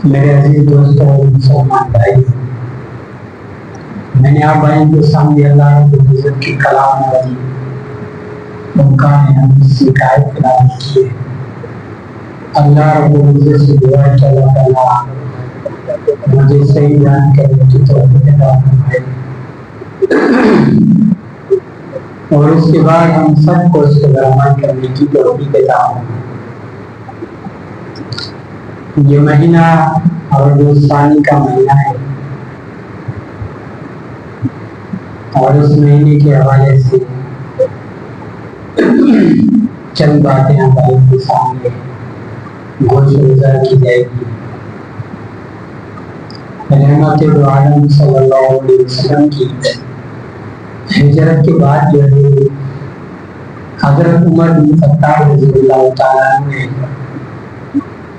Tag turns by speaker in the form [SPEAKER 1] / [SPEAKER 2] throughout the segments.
[SPEAKER 1] میرے عزیز دوستوں اور مسلمان بھائی، میں نے آپ بھائیوں کے سامنے اللہ رب العزت کی کلام والی حدیث سے آیت تلاوت کی ہے۔ اللہ رب العزت سے دعا ہے کہ اللہ تعالیٰ مجھے صحیح بیان کرنے کی توفیق عطا فرمائے، اور اس کے بعد ہم سب کو اس پر عمل کرنے کی توفیق عطا فرمائے۔ یہ مہینہ ربیع الثانی کا مہینہ ہے، اور اس مہینے کے حوالے سے چند باتیں آپ کے سامنے گوش گزار کی جائے گی۔ رحمت دو عالم صلی اللہ علیہ وسلم کی ہجرت کے بعد جو ہے حضرت عمر بن خطاب رضی اللہ تعالیٰ نے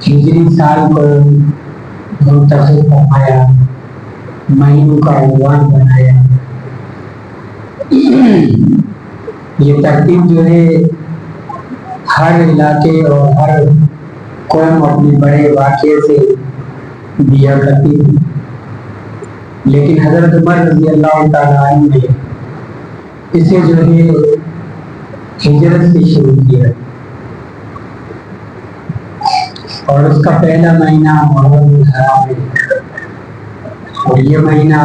[SPEAKER 1] ہجری سال کو منتخب فرمایا، مہینوں کا عنوان بنایا۔ یہ ترتیب جو ہے ہر علاقے اور ہر قوم اپنے بڑے واقعے سے دیا کرتی تھی، لیکن حضرت عمر رضی اللہ تعالیٰ عنہ نے اسے جو ہے ہجرت سے شروع کیا، اور اس کا پہلا مہینہ محرم الحرام ہے، اور یہ مہینہ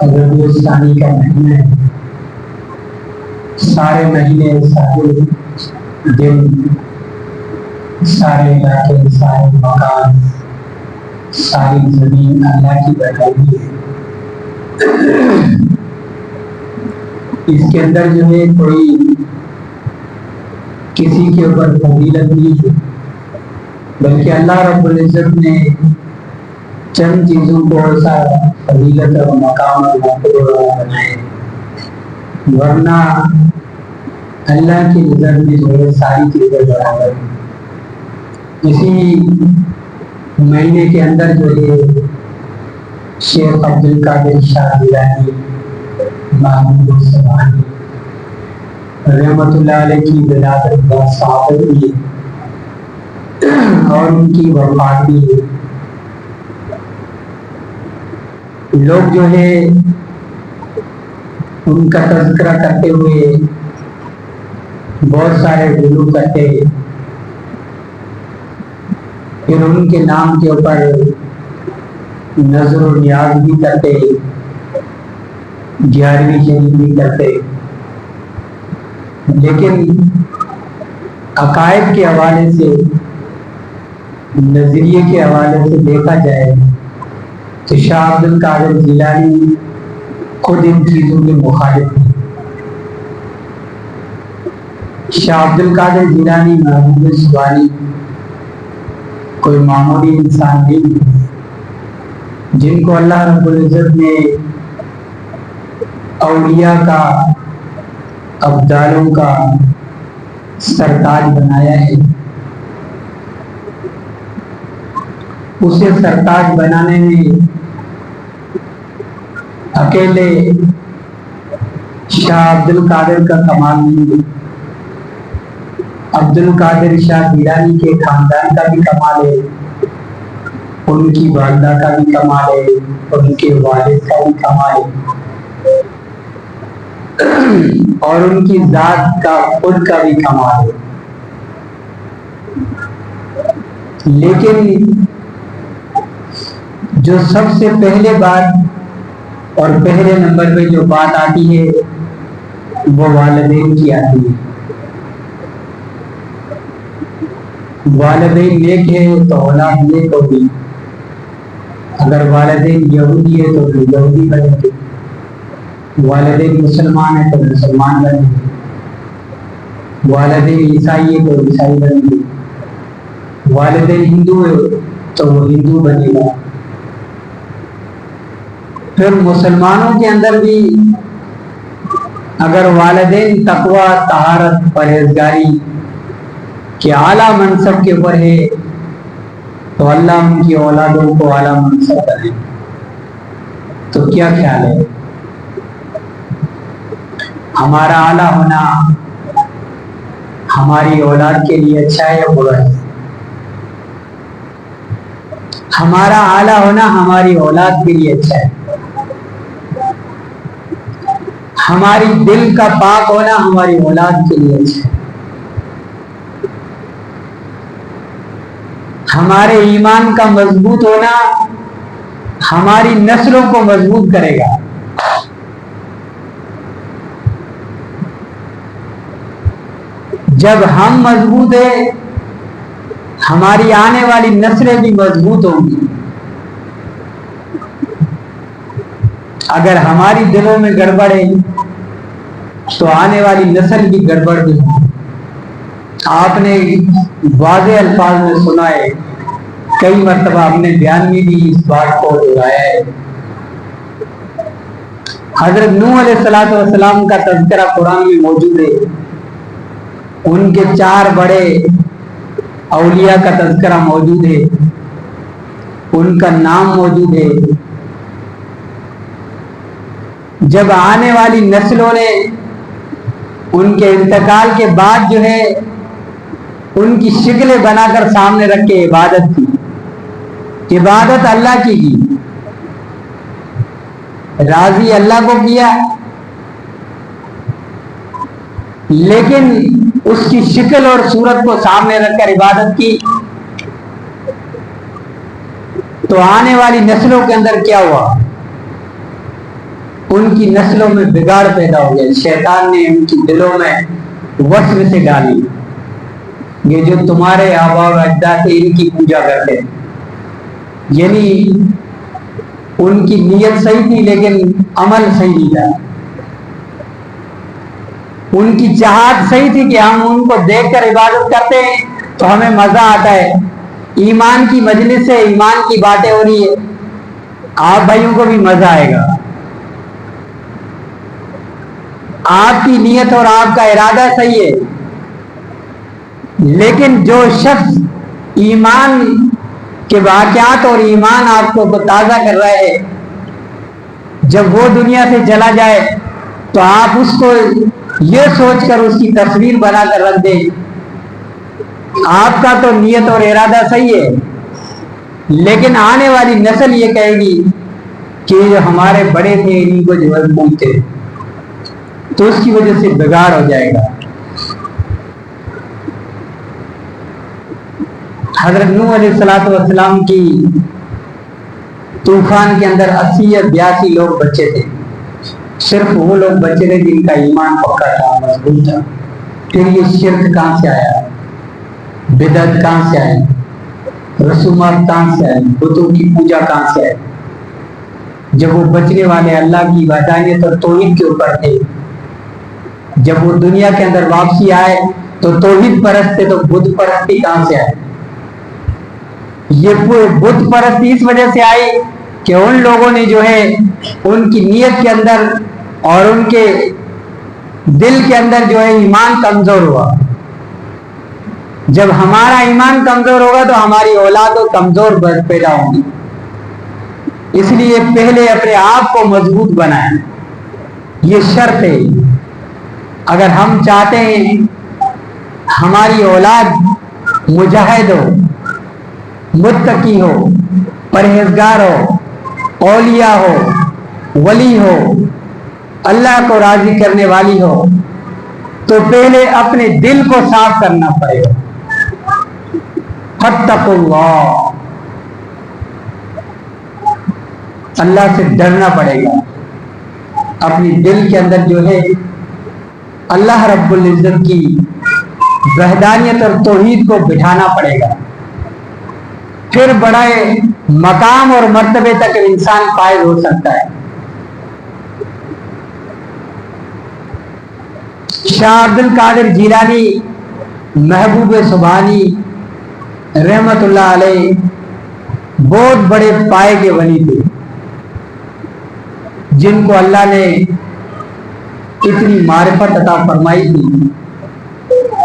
[SPEAKER 1] ربیع الثانی کا مہینہ ہے۔ سارے مہینے، سارے دن، سارے علاقے، سارے مکان، ساری زمین اللہ کی بنائی ہے۔ اس کے اندر جو ہے کوئی کسی کے اوپر فضیلت نہیں ہے، بلکہ اللہ رب العزت نے چند چیزوں کو ایسا فضیلت اور مقام اور مرتبہ بنائے، ورنہ اللہ کی نظر میں جو ہے ساری چیزیں برابر ہیں۔ اسی مہینے کے اندر جو ہے شیخ عبد القادر شاہ جیلانی محمود سبحانی رحمت اللہ علیہ کی ولادت باصحابہ ہوئی اور ان کی وفات بھی ہوئی۔ لوگ جو ہے ان کا تذکرہ کرتے ہوئے بہت سارے غلو کرتے، پھر ان کے نام کے اوپر نظر و نیاز بھی کرتے، 11ویں شریف بھی کرتے، لیکن عقائد کے حوالے سے، نظریے کے حوالے سے دیکھا جائے تو شاہ عبد القادر جیلانی خود ان چیزوں کے مخالف ہیں۔ شاہ عبد القادر جیلانی محمود سبحانی کوئی معمولی انسان نہیں، جن کو اللہ رب العزت نے اولیاء کا، ابدالوں کا سرتاج بنایا ہے۔ اسے سرتاج بنانے میں اکیلے شاہ عبد القادر کا کمال نہیں ہے، عبد القادر شاہ جیلانی کے خاندان کا بھی کمال ہے، ان کی والدہ کا بھی کمال ہے، ان کے والد کا بھی کمال ہے، اور ان کی ذات کا خود کا بھی کمال ہے۔ لیکن جو سب سے پہلے بات اور پہلے نمبر پہ جو بات آتی ہے وہ والدین کی آتی ہے۔ والدین نیک ہے تو اولاد نیک ہوگی، اگر والدین یہودی ہے تو یہودی بنے گے، والدین مسلمان ہے تو مسلمان بنے گے، والدین عیسائی ہے تو عیسائی بنے گے، والدین ہندو ہے تو وہ ہندو بنے گا۔ پھر مسلمانوں کے اندر بھی اگر والدین تقوی، طہارت، پرہیزگاری کے اعلیٰ منصب کے اوپر ہے تو اللہ ان کی اولادوں کو اعلیٰ منصب کرے، تو کیا خیال ہے ہمارا اعلیٰ ہونا ہماری اولاد کے لیے اچھا ہے یا برا ہے؟ ہمارا اعلیٰ ہونا ہماری اولاد کے لیے اچھا ہے، ہماری دل کا پاک ہونا ہماری اولاد کے لیے اچھا ہے، ہمارے ایمان کا مضبوط ہونا ہماری نسلوں کو مضبوط کرے گا۔ جب ہم مضبوط ہیں ہماری آنے والی نسلیں بھی مضبوط ہوں گی۔ اگر ہماری دلوں میں گڑبڑ ہے تو آنے والی نسل بھی گڑبڑ بھی ہوگی۔ آپ نے واضح الفاظ میں سنا ہے، کئی مرتبہ ہم نے بیان میں بھی اس بات کو دہرایا ہے۔ حضرت نوح علیہ السلام کا تذکرہ قرآن میں موجود ہے، ان کے 4 بڑے اولیاء کا تذکرہ موجود ہے، ان کا نام موجود ہے۔ جب آنے والی نسلوں نے ان کے انتقال کے بعد جو ہے ان کی شکلیں بنا کر سامنے رکھ کے عبادت کی، عبادت اللہ کی راضی اللہ کو کیا، لیکن اس کی شکل اور صورت کو سامنے رکھ کر عبادت کی، تو آنے والی نسلوں کے اندر کیا ہوا؟ ان کی نسلوں میں بگاڑ پیدا ہو گیا۔ شیطان نے ان کی دلوں میں وسوسے ڈالی، یہ جو تمہارے آباء و اجداد تھے ان کی پوجا کرتے، یعنی ان کی نیت صحیح تھی لیکن عمل صحیح نہیں تھا۔ ان کی چاہت صحیح تھی کہ ہم ان کو دیکھ کر عبادت کرتے ہیں تو ہمیں مزہ آتا ہے، ایمان کی مجلس سے ایمان کی باتیں ہو رہی ہے، آپ بھائیوں کو بھی مزہ آئے گا۔ آپ کی نیت اور آپ کا ارادہ صحیح ہے، لیکن جو شخص ایمان کے واقعات اور ایمان آپ کو تازہ کر رہا ہے، جب وہ دنیا سے چلا جائے تو آپ اس کو یہ سوچ کر اس کی تصویر بنا کر رکھ دیں، آپ کا تو نیت اور ارادہ صحیح ہے، لیکن آنے والی نسل یہ کہے گی کہ جو ہمارے بڑے تھے انہیں کو جو پوچھتے، تو اس کی وجہ سے بگاڑ ہو جائے گا۔ حضرت نوح علیہ السلام کی طوفان کے اندر 80 یا 82 لوگ بچے تھے، صرف وہ لوگ بچے تھے جن کا ایمان پکا تھا، مضبوط تھا۔ پھر یہ شرک کہاں سے آیا، بدعت کہاں سے آئی، رسومات کہاں سے آئی، بتوں کی پوجا کہاں سے آئی؟ جب وہ بچنے والے اللہ کی وحدانیت اور توحید کے اوپر تھے، جب وہ دنیا کے اندر واپسی آئے تو توحید پرست تھے، تو بت پرستی کہاں سے آئی؟ یہ بت پرستی اس وجہ سے آئی کہ ان لوگوں نے جو ہے ان کی نیت کے اندر اور ان کے دل کے اندر جو ہے ایمان کمزور ہوا۔ جب ہمارا ایمان کمزور ہوگا تو ہماری اولاد کمزور پیدا ہوگی، اس لیے پہلے اپنے آپ کو مضبوط بنائیں، یہ شرط ہے۔ اگر ہم چاہتے ہیں ہماری اولاد مجاہد ہو، متقی ہو، پرہیزگار ہو، اولیاء ہو، ولی ہو، اللہ کو راضی کرنے والی ہو، تو پہلے اپنے دل کو صاف کرنا پڑے گا۔ فاتقوا اللہ، اللہ سے ڈرنا پڑے گا، اپنی دل کے اندر جو ہے اللہ رب العزت کی وحدانیت اور توحید کو بٹھانا پڑے گا، پھر بڑے مقام اور مرتبے تک انسان فائز ہو سکتا ہے۔ شاہ عبد القادر جیلانی محبوب سبحانی رحمت اللہ علیہ بہت بڑے پائے کے ولی تھے، جن کو اللہ نے اتنی معرفت عطا فرمائی تھی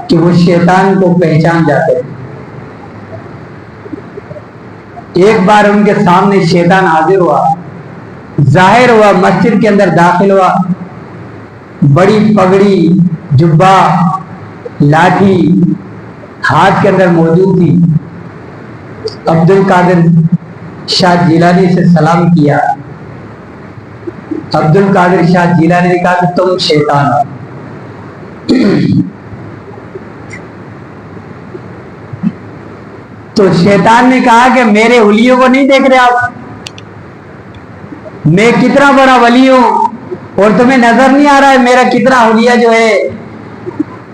[SPEAKER 1] کہ وہ شیطان کو پہچان جاتے تھے۔ ایک بار ان کے سامنے شیطان حاضر ہوا، ظاہر ہوا، مسجد کے اندر داخل ہوا، بڑی پگڑی، جبہ، لاٹھی ہاتھ کے اندر موجود تھی۔ عبد القادر شاہ جیلانی سے سلام کیا. عبد القادر شاہ جیلانی نے کہا کہ تم شیطان ہو. تو شیطان نے کہا کہ میرے ولیوں کو نہیں دیکھ رہے آپ؟ میں کتنا بڑا ولی ہوں اور تمہیں نظر نہیں آ رہا ہے میرا کتنا حلیہ جو ہے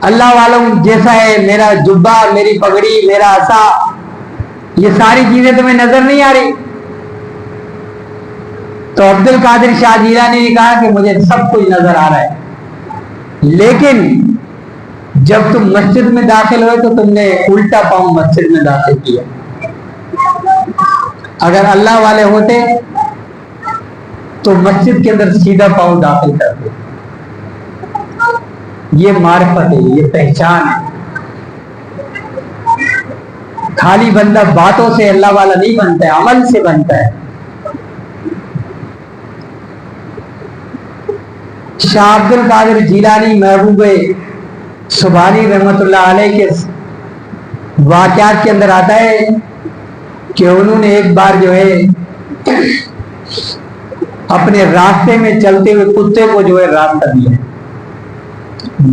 [SPEAKER 1] اللہ والوں جیسا ہے، میرا جبہ، میری پگڑی، میرا عصا، یہ ساری چیزیں تمہیں نظر نہیں آ رہی؟ تو عبد القادر شاہ جیلانی نے کہا کہ مجھے سب کچھ نظر آ رہا ہے، لیکن جب تم مسجد میں داخل ہوئے تو تم نے الٹا پاؤں مسجد میں داخل کیا. اگر اللہ والے ہوتے تو مسجد کے اندر سیدھا پاؤں داخل کرتے. یہ معرفت ہے، یہ پہچان ہے. خالی بندہ باتوں سے اللہ والا نہیں بنتا ہے، عمل سے بنتا ہے. شاہ عبد القادر جیلانی محبوب سبحانی رحمت اللہ علیہ کے واقعات کے اندر آتا ہے کہ انہوں نے ایک بار جو ہے اپنے راستے میں چلتے ہوئے کتے کو جو ہے راستہ دیا.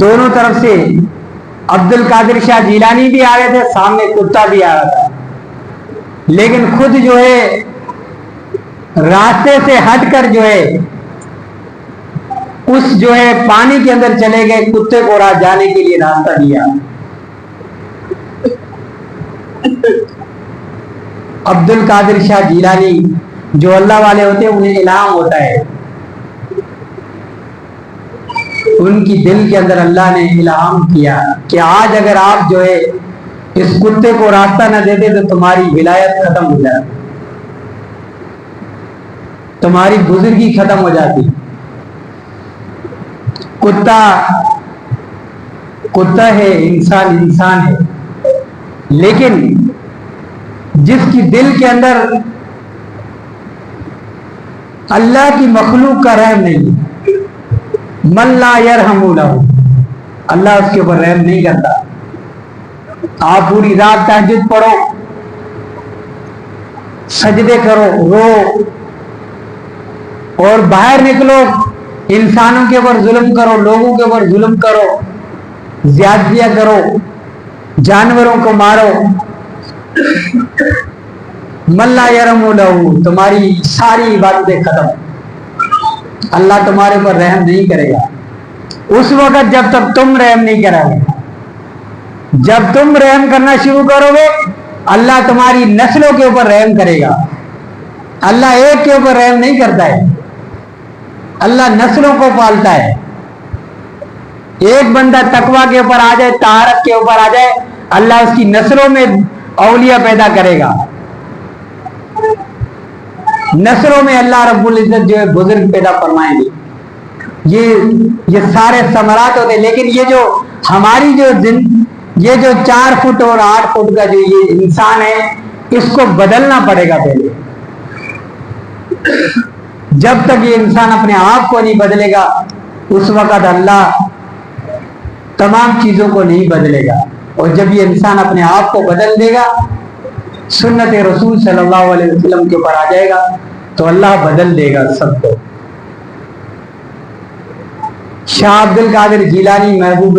[SPEAKER 1] دونوں طرف سے عبد القادر شاہ جیلانی بھی آ رہے تھے، سامنے کتا بھی آ رہا تھا، لیکن خود جو ہے راستے سے ہٹ کر جو ہے اس جو ہے پانی کے اندر چلے گئے، کتے کو جانے کے لیے راستہ دیا. عبد القادر شاہ جیلانی جو اللہ والے ہوتے ہیں انہیں الہام ہوتا ہے، ان کی دل کے اندر اللہ نے الہام کیا کہ آج اگر آپ جو ہے اس کتے کو راستہ نہ دیتے تو تمہاری ولایت ختم ہو جاتی، تمہاری بزرگی ختم ہو جاتی. کتا ہے، انسان ہے، لیکن جس کی دل کے اندر اللہ کی مخلوق کا رحم نہیں، من لا یرحم لہ، اللہ اس کے اوپر رحم نہیں کرتا. آپ پوری رات تہجد پڑھو، سجدے کرو، رو، اور باہر نکلو، انسانوں کے اوپر ظلم کرو، لوگوں کے اوپر ظلم کرو، زیادتیاں کرو، جانوروں کو مارو، من لا یرحم لہ، تمہاری ساری عبادتیں ختم، اللہ تمہارے اوپر رحم نہیں کرے گا. اس وقت جب تک تم رحم نہیں کرو گے، جب تم رحم کرنا شروع کرو گے اللہ تمہاری نسلوں کے اوپر رحم کرے گا. اللہ ایک کے اوپر رحم نہیں کرتا ہے، اللہ نسلوں کو پالتا ہے. ایک بندہ تقویٰ کے اوپر آ جائے، طہارت کے اوپر آ جائے، اللہ اس کی نسلوں میں اولیاء پیدا کرے گا. نسلوں میں اللہ رب العزت جو ہے بزرگ پیدا فرمائیں گے. یہ سارے ثمرات ہوتے ہیں. لیکن یہ جو ہماری یہ جو 4 فٹ اور 8 فٹ کا جو یہ انسان ہے، اس کو بدلنا پڑے گا پہلے. جب تک یہ انسان اپنے آپ کو نہیں بدلے گا اس وقت اللہ تمام چیزوں کو نہیں بدلے گا. اور جب یہ انسان اپنے آپ کو بدل دے گا، سنت رسول صلی اللہ علیہ وسلم کے اوپر آ جائے گا، تو اللہ بدل دے گا سب کو. شاہ عبد القادر جیلانی محبوب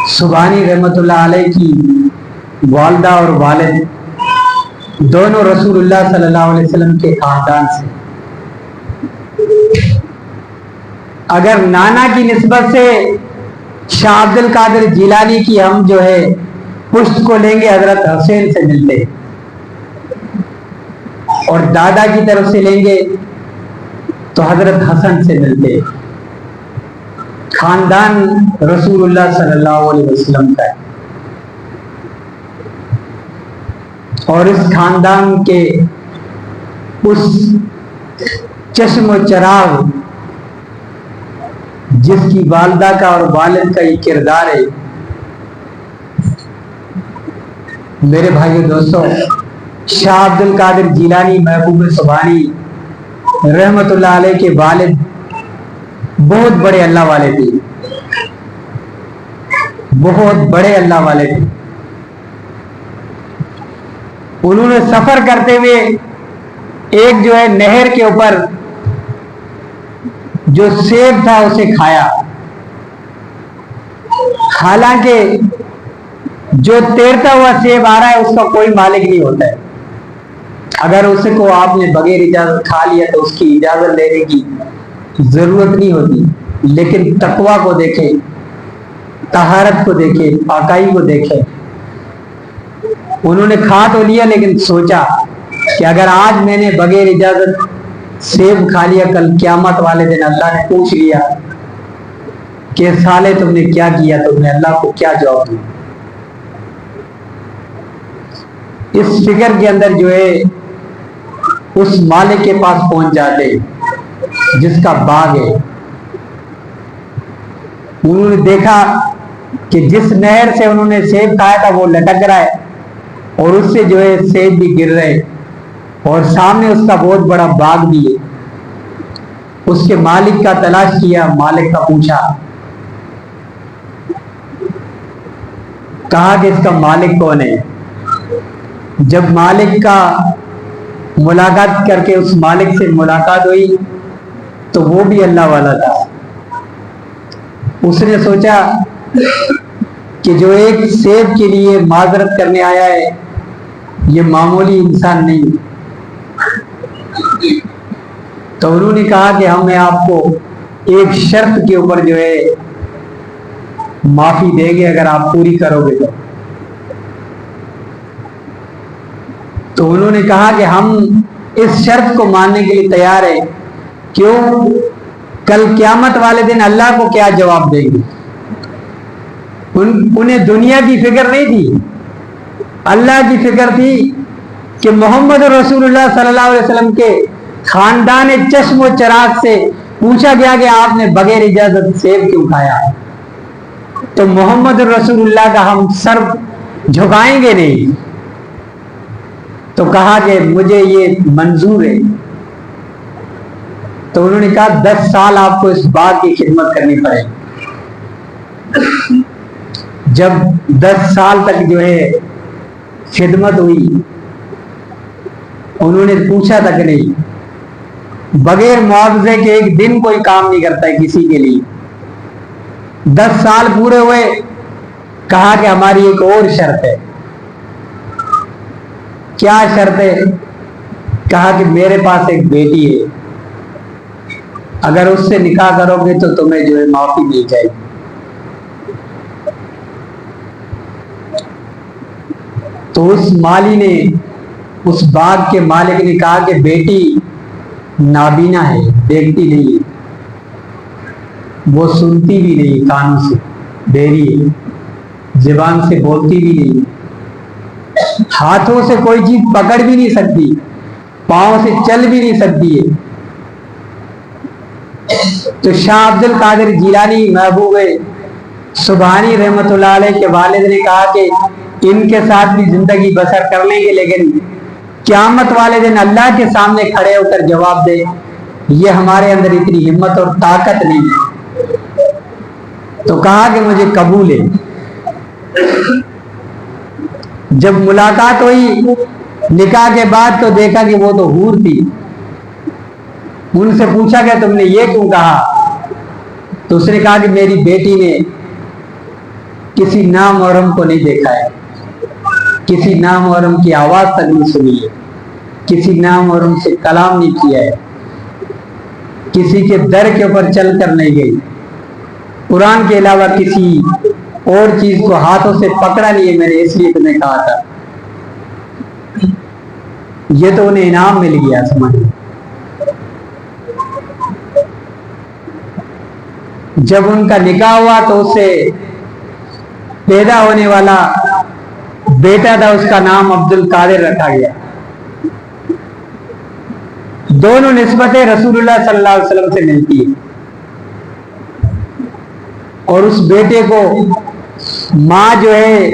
[SPEAKER 1] سبحانی رحمت اللہ علیہ کی والدہ اور والد دونوں رسول اللہ صلی اللہ علیہ وسلم کے خاندان سے. اگر نانا کی نسبت سے شاہ عبد القادر جیلانی کی ہم جو ہے پشت کو لیں گے، حضرت حسین سے ملتے، اور دادا کی طرف سے لیں گے تو حضرت حسن سے ملتے. خاندان رسول اللہ صلی اللہ علیہ وسلم کا ہے، اور اس خاندان کے اس چشم و چراغ جس کی والدہ کا اور والد کا یہ کردار ہے. میرے بھائیو دوستو، شاہ عبد القادر جیلانی محبوب سبحانی رحمت اللہ علیہ کے والد بہت بڑے اللہ والے تھے، بہت بڑے اللہ والے تھے. انہوں نے سفر کرتے ہوئے ایک جو ہے نہر کے اوپر جو سیب تھا اسے کھایا. حالانکہ جو تیرتا ہوا سیب آ رہا ہے اس کا کوئی مالک نہیں ہوتا ہے. اگر اسے کو آپ نے بغیر اجازت کھا لیا تو اس کی اجازت لینے کی ضرورت نہیں ہوتی. لیکن تقویٰ کو دیکھیں, طہارت کو دیکھیں, پاکائی کو دیکھیں. انہوں نے کھا تو لیا لیکن سوچا کہ اگر آج میں نے بغیر اجازت سیب کھا لیا, کل قیامت والے دن اللہ نے پوچھ لیا کہ سالے تم نے کیا کیا, تو میں اللہ کو کیا جواب دوں. اس فکر کے اندر جو ہے اس مالک کے پاس پہنچ جاتے جس کا باغ ہے. انہوں نے دیکھا کہ جس نہر سے انہوں نے سیب کھایا تھا وہ لٹک رہا ہے اور اس سے جو ہے سیب بھی گر رہے, اور سامنے اس کا بہت بڑا باغ بھی ہے. اس کے مالک کا تلاش کیا, مالک کا پوچھا, کہا کہ اس کا مالک کون ہے. جب مالک کا ملاقات کر کے اس مالک سے ملاقات ہوئی تو وہ بھی اللہ والا تھا. اس نے سوچا کہ جو ایک سیب کے لیے معذرت کرنے آیا ہے یہ معمولی انسان نہیں. تو انہوں نے کہا کہ ہمیں آپ کو ایک شرط کے اوپر جو ہے معافی دیں گے اگر آپ پوری کرو گے. تو انہوں نے کہا کہ ہم اس شرط کو ماننے کے لیے تیار ہیں. کیوں؟ کل قیامت والے دن اللہ کو کیا جواب دیں گے. انہیں دنیا کی فکر نہیں تھی, اللہ کی فکر تھی کہ محمد رسول اللہ صلی اللہ علیہ وسلم کے خاندان چشم و چراغ سے پوچھا گیا کہ آپ نے بغیر اجازت سیب کیوں کھایا. تو محمد رسول اللہ کا ہم سر جھکائیں گے نہیں. تو کہا کہ مجھے یہ منظور ہے. تو انہوں نے کہا 10 سال آپ کو اس باغ کی خدمت کرنی پڑے. جب 10 سال تک جو ہے خدمت ہوئی, انہوں نے پوچھا تک نہیں, بغیر معاوضے کے ایک دن کوئی کام نہیں کرتا ہے کسی کے لیے. 10 سال پورے ہوئے, کہا کہ ہماری ایک اور شرط ہے. کیا شرط ہے؟ کہا کہ میرے پاس ایک بیٹی ہے, اگر اس سے نکاح کرو گے تو تمہیں جو ہے معافی دی جائے گی. تو اس مالی نے, اس باغ کے مالک نے کہا کہ بیٹی نابینا ہے, دیکھتی نہیں ہے, وہ سنتی بھی نہیں, کانوں سے بہری ہے, زبان سے بولتی بھی نہیں, ہاتھوں سے کوئی چیز پکڑ بھی نہیں سکتی, پاؤں سے چل بھی نہیں سکتی ہے. تو شاہ عبد القادر جیلانی محبوب سبحانی رحمت اللہ علیہ کے والد نے کہا کہ ان کے ساتھ بھی زندگی بسر کر لیں گے, لیکن قیامت والے دن اللہ کے سامنے کھڑے ہو کر جواب دے, یہ ہمارے اندر اتنی ہمت اور طاقت نہیں ہے. تو کہا کہ مجھے قبول ہے. جب ملاقات ہوئی نکاح کے بعد تو دیکھا کہ وہ تو حور تھی. ان سے پوچھا کہ تم نے یہ کیوں کہا؟ تو اس نے کہا کہ میری بیٹی نے کسی نامحرم کو نہیں دیکھا ہے, کسی نامحرم کی آواز تک نہیں سنی ہے, کسی نامحرم سے کلام نہیں کیا ہے, کسی کے در کے اوپر چل کر نہیں گئی, قرآن کے علاوہ کسی اور چیز کو ہاتھوں سے پکڑا نہیں ہے. میں نے اس لیے تمہیں کہا تھا. یہ تو انہیں انعام مل گیا. سمجھ, جب ان کا نکاح ہوا تو اس سے پیدا ہونے والا بیٹا تھا, اس کا نام عبد القادر رکھا گیا. دونوں نسبتیں رسول اللہ صلی اللہ علیہ وسلم سے ملتی ہیں. اور اس بیٹے کو ماں جو ہے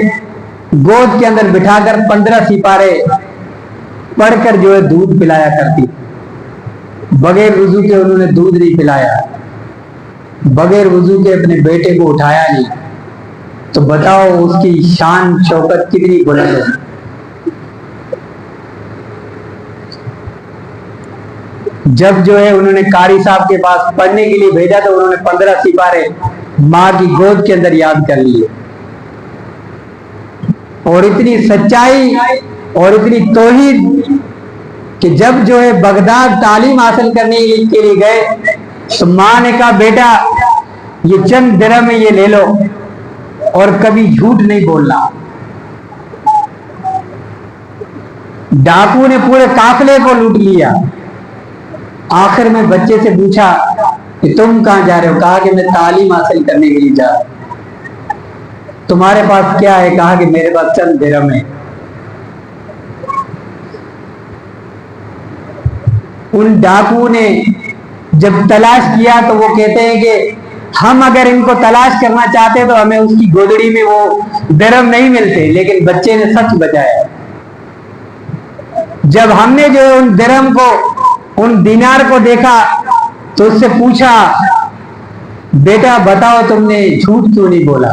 [SPEAKER 1] گود کے اندر بٹھا کر 15 سپارے پڑھ کر جو ہے دودھ پلایا کرتی. بغیر وضو کے انہوں نے دودھ نہیں پلایا, بغیر وضو کے اپنے بیٹے کو اٹھایا نہیں. تو بتاؤ اس کی شان شوکت کتنی بلند ہے. جب جو ہے انہوں نے قاری صاحب کے پاس پڑھنے کے لیے بھیجا تو انہوں نے 15 سپارے ماں کی گود کے اندر یاد کر لیے، اور اتنی سچائی اور اتنی توحید کہ جب جو ہے بغداد تعلیم حاصل کرنے کے لیے گئے تو ماں نے کہا بیٹا یہ چند درہم میں یہ لے لو اور کبھی جھوٹ نہیں بولنا۔ ڈاکو نے پورے قافلے کو لوٹ لیا، آخر میں بچے سے پوچھا کہ تم کہاں جا رہے ہو؟ کہا کہ میں تعلیم حاصل کرنے کے لیے جا رہا ہوں۔ تمہارے پاس کیا ہے؟ کہا کہ میرے پاس چند درہم ہے۔ ان ڈاکو نے جب تلاش کیا تو وہ کہتے ہیں کہ ہم اگر ان کو تلاش کرنا چاہتے تو ہمیں اس کی گودڑی میں وہ درہم نہیں ملتے، لیکن بچے نے سچ بتایا۔ جب ہم نے جو ان درہم کو، ان دینار کو دیکھا تو اس سے پوچھا بیٹا بتاؤ تم نے جھوٹ کیوں نہیں بولا؟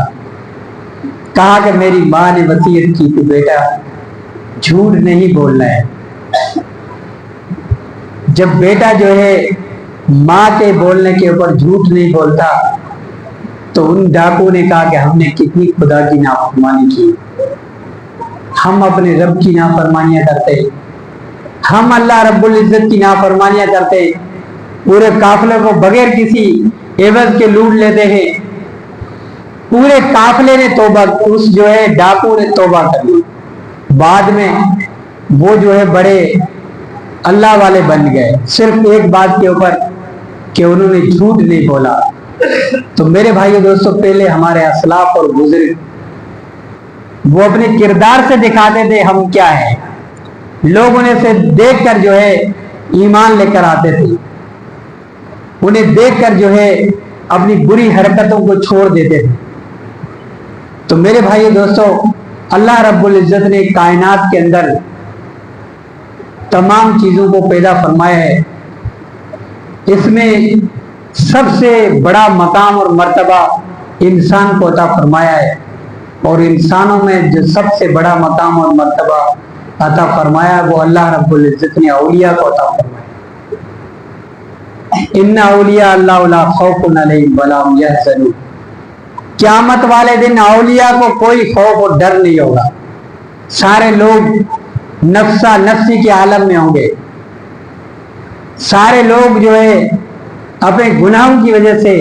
[SPEAKER 1] کہا کہ میری ماں نے وصیت کی تھی بیٹا جھوٹ نہیں بولنا ہے۔ جب بیٹا جو ہے ماں کے بولنے کے اوپر جھوٹ نہیں بولتا تو ان ڈاکو نے کہا کہ ہم نے کتنی خدا کی نافرمانی کی، ہم اپنے رب کی نافرمانیاں کرتے، ہم اللہ رب العزت کی نافرمانیاں کرتے، پورے قافلے کو بغیر کسی عوض کے لوٹ لیتے ہیں۔ پورے قافلے نے توبہ، اس جو ہے ڈاکو نے توبہ کر لی، بعد میں وہ جو ہے بڑے اللہ والے بن گئے، صرف ایک بات کے اوپر کہ انہوں نے جھوٹ نہیں بولا۔ تو میرے بھائیو دوستو، پہلے ہمارے اسلاف اور بزرگ وہ اپنے کردار سے دکھاتے تھے ہم کیا ہیں، لوگ انہیں سے دیکھ کر جو ہے ایمان لے کر آتے تھے، انہیں دیکھ کر جو ہے اپنی بری حرکتوں کو چھوڑ دیتے تھے۔ تو میرے بھائی دوستو، اللہ رب العزت نے کائنات کے اندر تمام چیزوں کو پیدا فرمایا ہے، اس میں سب سے بڑا مقام اور مرتبہ انسان کو عطا فرمایا ہے، اور انسانوں میں جو سب سے بڑا مقام اور مرتبہ عطا فرمایا وہ اللہ رب العزت نے اولیاء کو عطا فرمایا۔ ان اولیاء اللہ لا خوف علیہم ولا هم یحزنون، قیامت والے دن اولیاء کو کوئی خوف اور ڈر نہیں ہوگا، سارے لوگ نفسا نفسی کے عالم میں ہوں گے، سارے لوگ جو ہے اپنے گناہوں کی وجہ سے،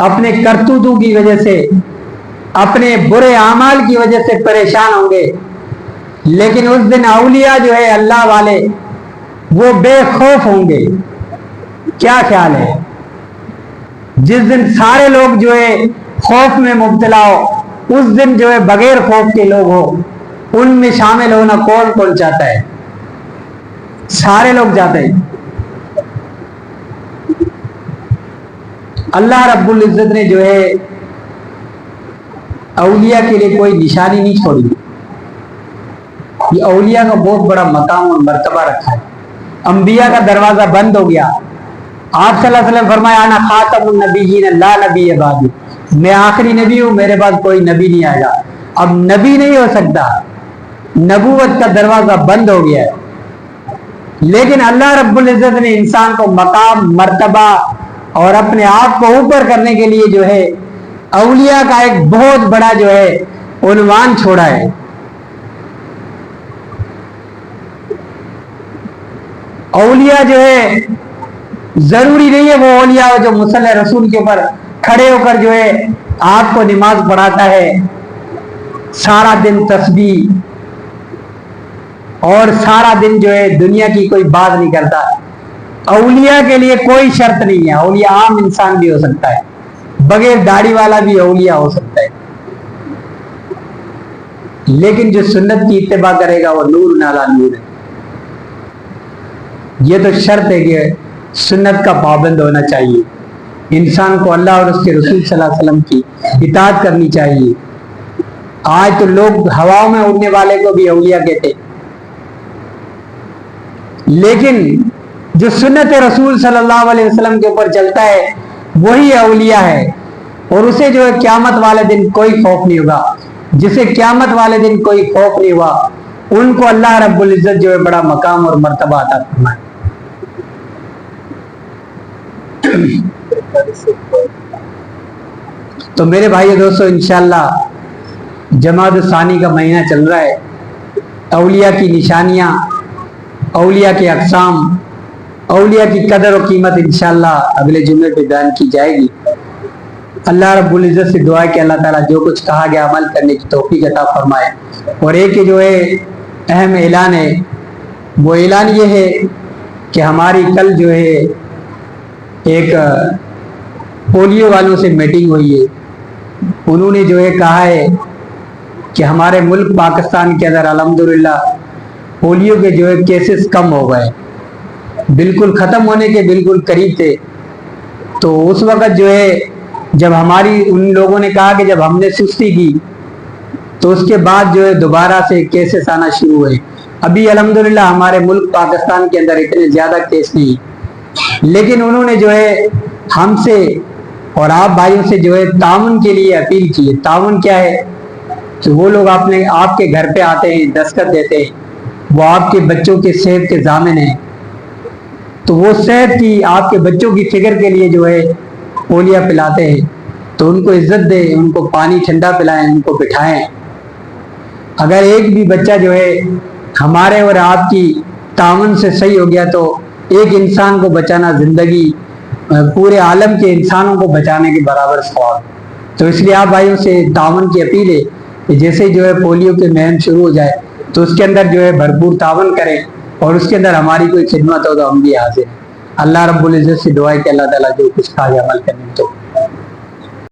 [SPEAKER 1] اپنے کرتوتوں کی وجہ سے، اپنے برے اعمال کی وجہ سے پریشان ہوں گے، لیکن اس دن اولیاء جو ہے اللہ والے وہ بے خوف ہوں گے۔ کیا خیال ہے؟ جس دن سارے لوگ جو ہے خوف میں مبتلا ہو، اس دن جو ہے بغیر خوف کے لوگ ہو، ان میں شامل ہونا کون کون چاہتا ہے؟ سارے لوگ چاہتے ہیں۔ اللہ رب العزت نے جو ہے اولیاء کے لیے کوئی نشانی نہیں چھوڑی، یہ اولیاء کا بہت بڑا مقام اور مرتبہ رکھا ہے۔ انبیاء کا دروازہ بند ہو گیا، آپ صلی اللہ علیہ وسلم فرمایا انا خاتم النبیین لا نبی بعدی، میں آخری نبی ہوں، میرے بعد کوئی نبی نہیں آئے گا۔ اب نبی نہیں ہو سکتا، نبوت کا دروازہ بند ہو گیا ہے، لیکن اللہ رب العزت نے انسان کو مقام، مرتبہ اور اپنے آپ کو اوپر کرنے کے لیے جو ہے اولیاء کا ایک بہت بڑا جو ہے عنوان چھوڑا ہے۔ اولیاء جو ہے ضروری نہیں ہے وہ اولیاء جو مصلی رسول کے اوپر کھڑے ہو کر جو ہے آپ کو نماز پڑھاتا ہے، سارا دن تسبیح اور سارا دن جو ہے دنیا کی کوئی بات نہیں کرتا۔ اولیاء کے لیے کوئی شرط نہیں ہے، اولیاء عام انسان بھی ہو سکتا ہے، بغیر داڑھی والا بھی اولیاء ہو سکتا ہے، لیکن جو سنت کی اتباع کرے گا وہ نور علی نور ہے۔ یہ تو شرط ہے کہ سنت کا پابند ہونا چاہیے، انسان کو اللہ اور اس کے رسول صلی اللہ علیہ وسلم کی اطاعت کرنی چاہیے۔ آج تو لوگ ہواؤں میں اڑنے والے کو بھی اولیاء کہتے، لیکن جو سنت رسول صلی اللہ علیہ وسلم کے اوپر چلتا ہے وہی اولیاء ہے، اور اسے جو ہے قیامت والے دن کوئی خوف نہیں ہوگا۔ جسے قیامت والے دن کوئی خوف نہیں ہوا ان کو اللہ رب العزت جو ہے بڑا مقام اور مرتبہ عطا فرمائے۔ تو میرے بھائی دوستو انشاءاللہ جمادی الثانی کا مہینہ چل رہا ہے. اولیاء کی نشانیاں، اولیاء کے اقسام، اولیاء کی قدر و قیمت انشاءاللہ اگلے جمعے پہ بیان کی جائے گی. اللہ رب العزت سے دعا ہے کہ اللہ تعالیٰ جو کچھ کہا گیا عمل کرنے کی توفیق عطا فرمائے. اور ایک جو ہے اہم اعلان ہے، وہ اعلان یہ ہے کہ ہماری کل جو ہے ایک پولیو والوں سے میٹنگ ہوئی ہے. انہوں نے جو ہے کہا ہے کہ ہمارے ملک پاکستان کے اندر الحمدللہ پولیو کے جو ہے کیسز کم ہو گئے، بالکل ختم ہونے کے بالکل قریب تھے. تو اس وقت جو ہے جب ہماری ان لوگوں نے کہا کہ جب ہم نے سستی کی تو اس کے بعد جو ہے دوبارہ سے کیسز آنا شروع ہوئے. ابھی الحمدللہ ہمارے ملک پاکستان کے اندر اتنے زیادہ کیس نہیں، لیکن انہوں نے جو ہے ہم سے اور آپ بھائیوں سے جو ہے تعاون کے لیے اپیل کی ہے. تعاون کیا ہے کہ وہ لوگ آپ کے گھر پہ آتے ہیں، دستخط دیتے ہیں، وہ آپ کے بچوں کے صحت کے ضامن ہیں. تو وہ صحت کی، آپ کے بچوں کی فکر کے لیے جو ہے پولیو پلاتے ہیں. تو ان کو عزت دیں، ان کو پانی ٹھنڈا پلائیں، ان کو بٹھائیں. اگر ایک بھی بچہ جو ہے ہمارے اور آپ کی تعاون سے صحیح ہو گیا تو ایک انسان کو بچانا زندگی پورے عالم کے انسانوں کو بچانے کے برابر ثواب. تو اس لیے آپ بھائیوں سے تعاون کی اپیل ہے کہ جیسے جو ہے پولیو کی مہم شروع ہو جائے تو اس کے اندر جو ہے بھرپور تعاون کریں، اور اس کے اندر ہماری کوئی خدمت ہو تو ہم بھی حاضر ہیں. اللہ رب العزت سے دعا ہے کہ اللہ تعالیٰ جو کچھ کہا عمل کرنے تو